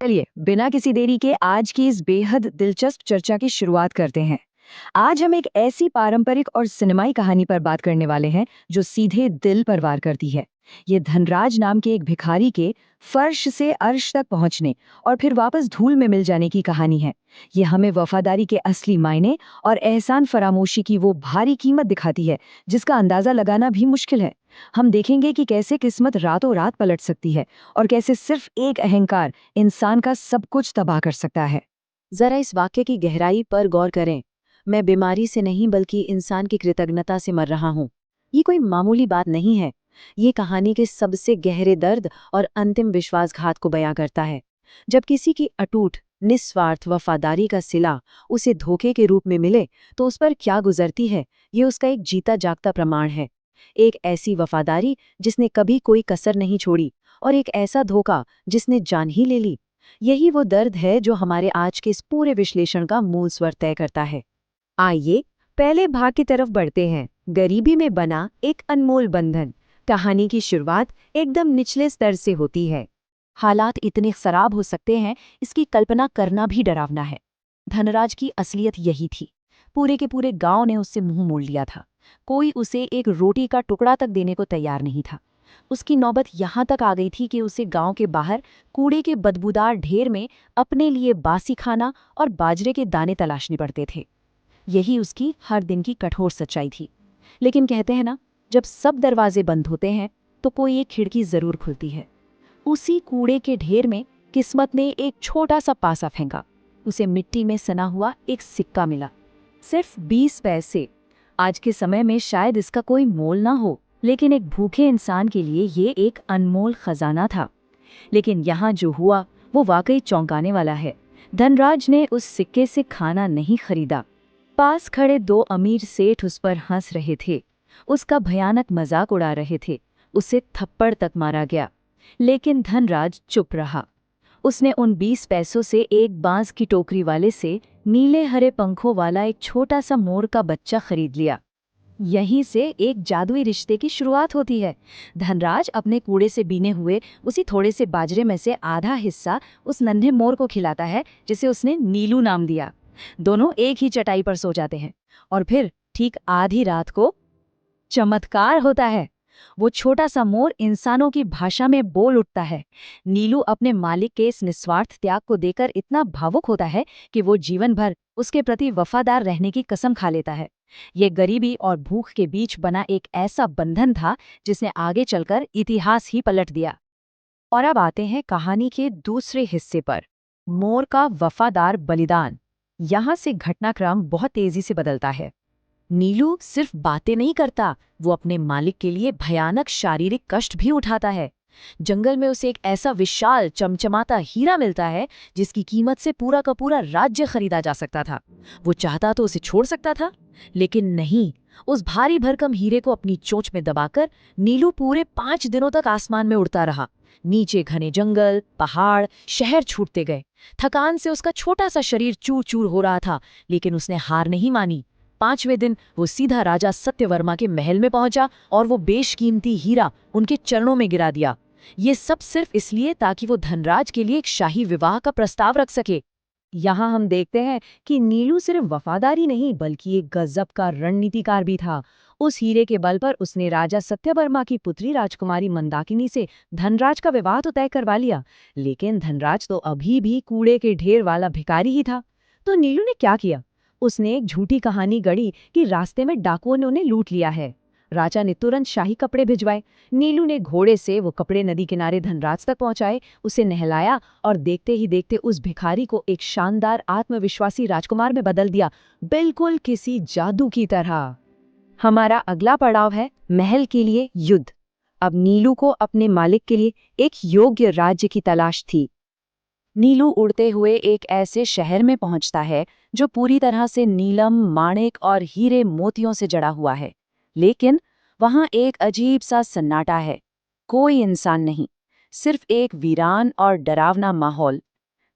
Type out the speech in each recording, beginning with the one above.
चलिए बिना किसी देरी के आज की इस बेहद दिलचस्प चर्चा की शुरुआत करते हैं। आज हम एक ऐसी पारंपरिक और सिनेमाई कहानी पर बात करने वाले हैं जो सीधे दिल पर वार करती है। ये धनराज नाम के एक भिखारी के फर्श से अर्श तक पहुंचने और फिर वापस धूल में मिल जाने की कहानी है। ये हमें वफादारी के असली मायने और एहसान फरामोशी की वो भारी कीमत दिखाती है जिसका अंदाजा लगाना भी मुश्किल है। हम देखेंगे कि कैसे किस्मत रातों रात पलट सकती है और कैसे सिर्फ एक अहंकार इंसान का सब कुछ तबाह कर सकता है। जरा इस वाक्य की गहराई पर गौर करें। मैं बीमारी से नहीं बल्कि इंसान की कृतज्ञता से मर रहा हूँ। ये कोई मामूली बात नहीं है। ये कहानी के सबसे गहरे दर्द और अंतिम विश्वासघात को बयां करता है। जब किसी की अटूट निस्वार्थ वफादारी का सिला उसे धोखे के रूप में मिले तो उस पर क्या गुजरती है, ये उसका एक जीता जागता प्रमाण है। एक ऐसी वफादारी जिसने कभी कोई कसर नहीं छोड़ी, और एक ऐसा धोखा जिसने जान ही ले ली। यही वो दर्द है जो हमारे आज के इस पूरे विश्लेषण का मूल स्वर तय करता है। आइए पहले भाग की तरफ बढ़ते हैं। गरीबी में बना एक अनमोल बंधन। कहानी की शुरुआत एकदम निचले स्तर से होती है। हालात इतने खराब हो सकते हैं, इसकी कल्पना करना भी डरावना है। धनराज की असलियत यही थी। पूरे के पूरे गांव ने उससे मुंह मोड़ लिया था। कोई उसे एक रोटी का टुकड़ा तक देने को तैयार नहीं था। उसकी नौबत यहाँ तक आ गई थी कि उसे गांव के बाहर कूड़े के बदबूदार ढेर में अपने लिए बासी खाना और बाजरे के दाने तलाशने पड़ते थे। यही उसकी हर दिन की कठोर सच्चाई थी। लेकिन कहते हैं ना, जब सब दरवाजे बंद होते हैं तो कोई एक खिड़की जरूर खुलती है। उसी कूड़े के ढेर में किस्मत ने एक छोटा सा पासा फेंका। उसे मिट्टी में सना हुआ एक सिक्का मिला। सिर्फ 20 पैसे। आज के समय में शायद इसका कोई मोल ना हो, लेकिन एक भूखे इंसान के लिए ये एक अनमोल खजाना था। लेकिन यहाँ जो हुआ वो वाकई चौंकाने वाला है। धनराज ने उस सिक्के से खाना नहीं खरीदा। पास खड़े दो अमीर सेठ उस पर हंस रहे थे, उसका भयानक मजाक उड़ा रहे थे। उसे थप्पड़ तक मारा गया, लेकिन धनराज चुप रहा। उसने उन 20 पैसों से एक बांस की टोकरी वाले से नीले हरे पंखों वाला एक छोटा सा मोर का बच्चा खरीद लिया। यहीं से एक जादुई रिश्ते की शुरुआत होती है। धनराज अपने कूड़े से बीने हुए उसी थोड़े से बाजरे में से आधा हिस्सा उस नन्हे मोर को खिलाता है, जिसे उसने नीलू नाम दिया। दोनों एक ही चटाई पर सो जाते हैं और फिर ठीक आधी रात को चमत्कार होता है। वो छोटा सा मोर इंसानों की भाषा में बोल उठता है। नीलू अपने मालिक के इस निस्वार्थ त्याग को देकर इतना भावुक होता है कि वो जीवन भर उसके प्रति वफादार रहने की कसम खा लेता है। ये गरीबी और भूख के बीच बना एक ऐसा बंधन था जिसने आगे चलकर इतिहास ही पलट दिया। और अब आते हैं कहानी के दूसरे हिस्से पर, मोर का वफादार बलिदान। यहाँ से घटनाक्रम बहुत तेजी से बदलता है। नीलू सिर्फ बातें नहीं करता, वो अपने मालिक के लिए भयानक शारीरिक कष्ट भी उठाता है। जंगल में उसे एक ऐसा विशाल चमचमाता हीरा मिलता है जिसकी कीमत से पूरा का पूरा राज्य खरीदा जा सकता था। वो चाहता तो उसे छोड़ सकता था, लेकिन नहीं। उस भारी भरकम हीरे को अपनी चोंच में दबाकर नीलू पूरे 5 दिनों तक आसमान में उड़ता रहा। नीचे घने जंगल, पहाड़, शहर छूटते गए। थकान से उसका छोटा सा शरीर चूर चूर हो रहा था, लेकिन उसने हार नहीं मानी। 5वें दिन वो सीधा राजा सत्यवर्मा के महल में पहुंचा और वो बेशकीमती हीरा उनके चरणों में गिरा दिया। ये सब सिर्फ इसलिए ताकि वो धनराज के लिए एक शाही विवाह का प्रस्ताव रख सके। यहाँ हम देखते हैं कि नीलू सिर्फ वफादारी नहीं बल्कि एक गजब का रणनीतिकार भी था। उस हीरे के बल पर उसने राजा सत्यवर्मा की पुत्री राजकुमारी मंदाकिनी से धनराज का विवाह तो तय करवा लिया, लेकिन धनराज तो अभी भी कूड़े के ढेर वाला भिखारी ही था। तो नीलू ने क्या किया? उसने एक झूठी कहानी गढ़ी कि रास्ते में डाकुओं ने उन्हें लूट लिया है। राजा ने तुरंत शाही कपड़े भिजवाए। नीलू ने घोड़े से वो कपड़े नदी किनारे धनराज तक पहुंचाए, उसे नहलाया और देखते ही देखते उस भिखारी को एक शानदार आत्मविश्वासी राजकुमार में बदल दिया, बिल्कुल किसी जादू की तरह। हमारा अगला पड़ाव है महल के लिए युद्ध। अब नीलू को अपने मालिक के लिए एक योग्य राज्य की तलाश थी। नीलू उड़ते हुए एक ऐसे शहर में पहुंचता है जो पूरी तरह से नीलम, माणिक और हीरे मोतियों से जड़ा हुआ है। लेकिन वहां एक अजीब सा सन्नाटा है। कोई इंसान नहीं, सिर्फ एक वीरान और डरावना माहौल।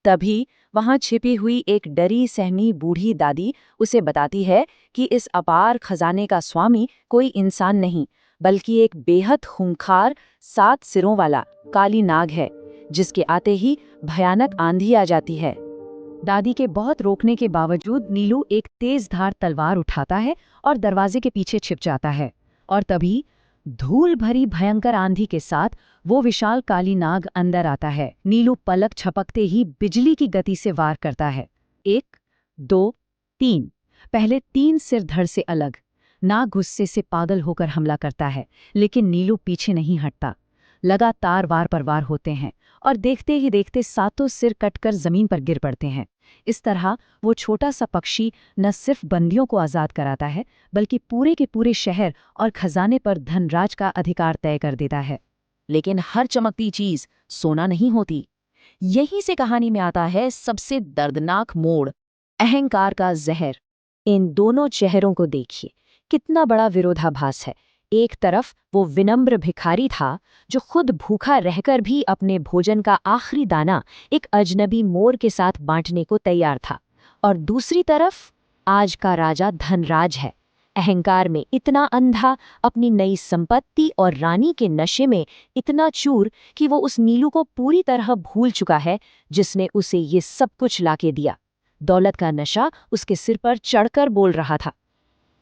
तभी वहां छिपी हुई एक डरी सहमी बूढ़ी दादी उसे बताती है कि इस अपार खजाने का स्वामी कोई इंसान नहीं, बल्कि एक बेहद खूंखार 7 सिरों वाला काली नाग है, जिसके आते ही भयानक आंधी आ जाती है। दादी के बहुत रोकने के बावजूद नीलू एक तेज धार तलवार उठाता है और दरवाजे के पीछे छिप जाता है। और तभी धूल भरी भयंकर आंधी के साथ वो विशाल काली नाग अंदर आता है। नीलू पलक झपकते ही बिजली की गति से वार करता है। 1, 2, 3। पहले 3 सिर धड़ से अलग। नाग गुस्से से पागल होकर हमला करता है, लेकिन नीलू पीछे नहीं हटता। लगातार वार पर वार होते हैं और देखते ही देखते सातों सिर कटकर जमीन पर गिर पड़ते हैं। इस तरह वो छोटा सा पक्षी न सिर्फ बंदियों को आजाद कराता है, बल्कि पूरे के पूरे शहर और खजाने पर धनराज का अधिकार तय कर देता है। लेकिन हर चमकती चीज सोना नहीं होती। यहीं से कहानी में आता है सबसे दर्दनाक मोड़, अहंकार का जहर। इन दोनों चेहरों को देखिए, कितना बड़ा विरोधाभास है। एक तरफ वो विनम्र भिखारी था जो खुद भूखा रहकर भी अपने भोजन का आखिरी दाना एक अजनबी मोर के साथ बांटने को तैयार था, और दूसरी तरफ आज का राजा धनराज है, अहंकार में इतना अंधा, अपनी नई संपत्ति और रानी के नशे में इतना चूर कि वो उस नीलू को पूरी तरह भूल चुका है जिसने उसे ये सब कुछ लाके दिया। दौलत का नशा उसके सिर पर चढ़कर बोल रहा था।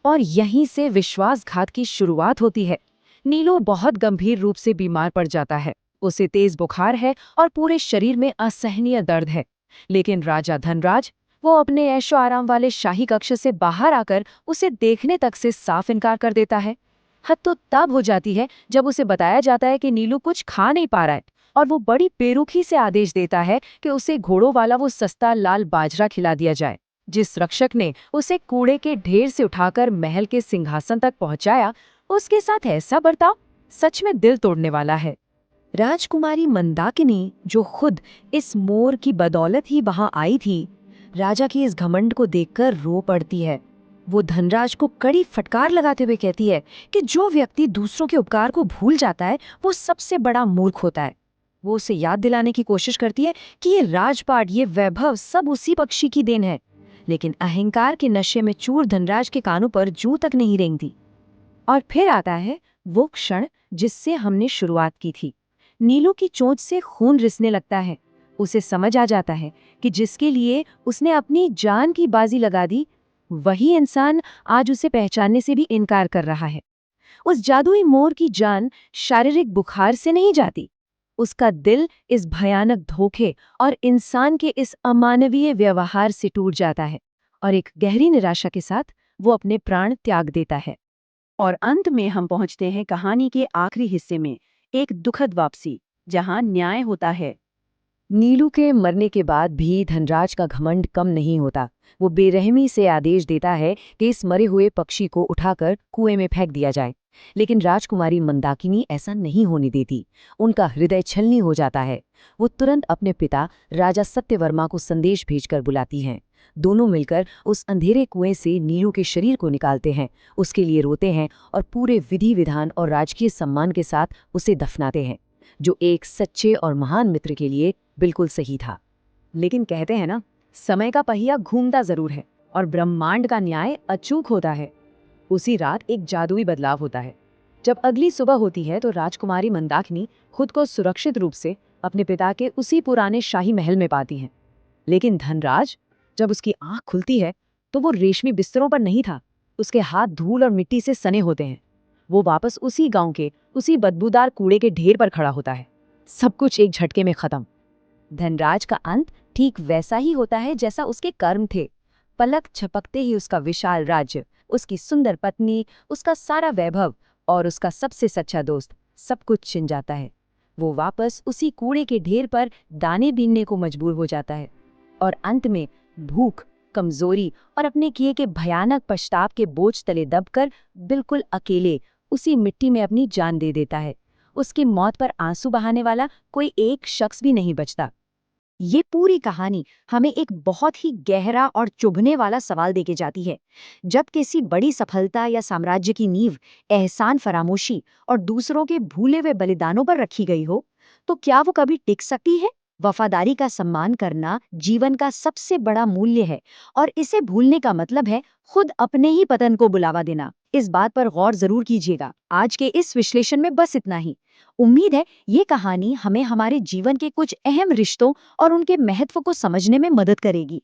और यहीं से विश्वासघात की शुरुआत होती है। नीलू बहुत गंभीर रूप से बीमार पड़ जाता है। उसे तेज बुखार है और पूरे शरीर में असहनीय दर्द है। लेकिन राजा धनराज, वो अपने ऐशो आराम वाले शाही कक्ष से बाहर आकर उसे देखने तक से साफ इनकार कर देता है। हद तो तब हो जाती है जब उसे बताया जाता है कि नीलू कुछ खा नहीं पा रहा है, और वो बड़ी बेरुखी से आदेश देता है कि उसे घोड़ों वाला वो सस्ता लाल बाजरा खिला दिया जाए। जिस रक्षक ने उसे कूड़े के ढेर से उठाकर महल के सिंहासन तक पहुंचाया, उसके साथ ऐसा बर्ताव सच में दिल तोड़ने वाला है। राजकुमारी मंदाकिनी, जो खुद इस मोर की बदौलत ही वहां आई थी, राजा की इस घमंड को देखकर रो पड़ती है। वो धनराज को कड़ी फटकार लगाते हुए कहती है कि जो व्यक्ति दूसरों के उपकार को भूल जाता है, वो सबसे बड़ा मूर्ख होता है। वो उसे याद दिलाने की कोशिश करती है कि ये राजपाट, ये वैभव सब उसी पक्षी की देन है। लेकिन अहंकार के नशे में चूर धनराज के कानों पर जूं तक नहीं रेंगती। और फिर आता है वो क्षण जिससे हमने शुरुआत की थी। नीलू की चोंच से खून रिसने लगता है। उसे समझ आ जाता है कि जिसके लिए उसने अपनी जान की बाजी लगा दी, वही इंसान आज उसे पहचानने से भी इनकार कर रहा है। उस जादुई मोर की जान शारीरिक बुखार से नहीं जाती। उसका दिल इस भयानक धोखे और इंसान के इस अमानवीय व्यवहार से टूट जाता है, और एक गहरी निराशा के साथ वो अपने प्राण त्याग देता है। और अंत में हम पहुंचते हैं कहानी के आखिरी हिस्से में, एक दुखद वापसी जहां न्याय होता है। नीलू के मरने के बाद भी धनराज का घमंड कम नहीं होता। वो बेरहमी से आदेश देता है कि इस मरे हुए पक्षी को उठाकर कुएं में फेंक दिया जाए। लेकिन राजकुमारी मंदाकिनी ऐसा नहीं होने देती। उनका हृदय छलनी हो जाता है। वो तुरंत अपने पिता राजा सत्यवर्मा को संदेश भेजकर बुलाती हैं। दोनों मिलकर उस अंधेरे कुएं से नीलू के शरीर को निकालते हैं, उसके लिए रोते हैं और पूरे विधि विधान और राजकीय सम्मान के साथ उसे दफनाते हैं, जो एक सच्चे और महान मित्र के लिए बिल्कुल सही था। लेकिन कहते हैं ना, समय का पहिया घूमता जरूर है और ब्रह्मांड का न्याय अचूक होता है। उसी रात एक जादुई बदलाव होता है। जब अगली सुबह होती है तो राजकुमारी मंदाकिनी खुद को सुरक्षित रूप से अपने पिता के उसी पुराने शाही महल में पाती हैं। लेकिन धनराज, जब उसकी आंख खुलती है तो वो रेशमी बिस्तरों पर नहीं था। उसके हाथ धूल और मिट्टी से सने होते हैं। वो वापस उसी गांव के उसी बदबूदार कूड़े के ढेर पर खड़ा होता है। सब कुछ एक झटके में खत्म। धनराज का अंत ठीक वैसा ही होता है जैसा उसके कर्म थे। पलक झपकते ही उसका विशाल राज्य, उसकी सुंदर पत्नी, उसका सारा वैभव और उसका सबसे सच्चा दोस्त, सब कुछ छिन जाता है। वो वापस उसी कूड़े के ढेर पर दाने बीनने को मजबूर हो जाता है, और अंत में भूख, कमजोरी और अपने किए के भयानक पश्चाताप के बोझ तले दबकर बिल्कुल अकेले उसी मिट्टी में अपनी जान दे देता है। उसकी मौत पर आंसू बहाने वाला कोई एक शख्स भी नहीं बचता। ये पूरी कहानी हमें एक बहुत ही गहरा और चुभने वाला सवाल देके जाती है। जब किसी बड़ी सफलता या साम्राज्य की नींव एहसान, फरामोशी और दूसरों के भूले हुए बलिदानों पर रखी गई हो, तो क्या वो कभी टिक सकती है? वफादारी का सम्मान करना जीवन का सबसे बड़ा मूल्य है, और इसे भूलने का मतलब है खुद अपने ही पतन को बुलावा देना। इस बात पर गौर जरूर कीजिएगा। आज के इस विश्लेषण में बस इतना ही। उम्मीद है ये कहानी हमें हमारे जीवन के कुछ अहम रिश्तों और उनके महत्व को समझने में मदद करेगी।